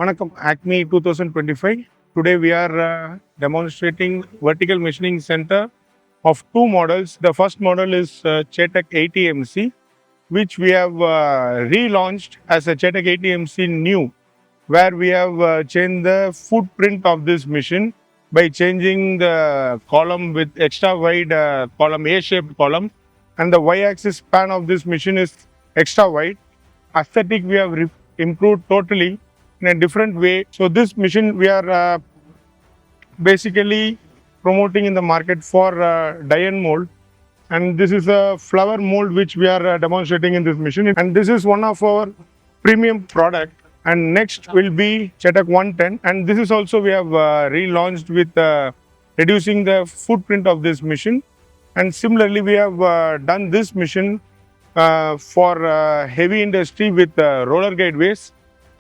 Vanakkam, ACMEE 2025. Today we are demonstrating vertical machining center of two models. The first model is Chetak ATMC, which we have relaunched as a Chetak ATMC new, where we have changed the footprint of this machine by changing the column with extra wide column, A-shaped column, and the Y-axis span of this machine is extra wide. Aesthetic we have improved totally in a different way. So this machine we are basically promoting in the market for die and mold, and this is a flower mold which we are demonstrating in this machine, and this is one of our premium product. And next will be Chetak 110, and this is also we have relaunched with reducing the footprint of this machine. And similarly we have done this machine for heavy industry with roller guideways,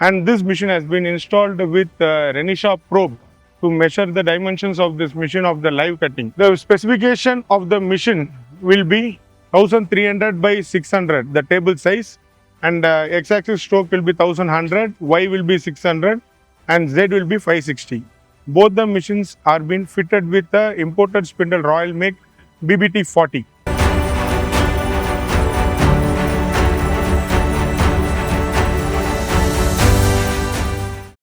and this machine has been installed with Renisha probe to measure the dimensions of this machine of the live cutting. The specification of the machine will be 1300 by 600, the table size, and x-axis stroke will be 1100, y will be 600, and z will be 560. Both the machines are being fitted with the imported spindle Royal make BBT 40.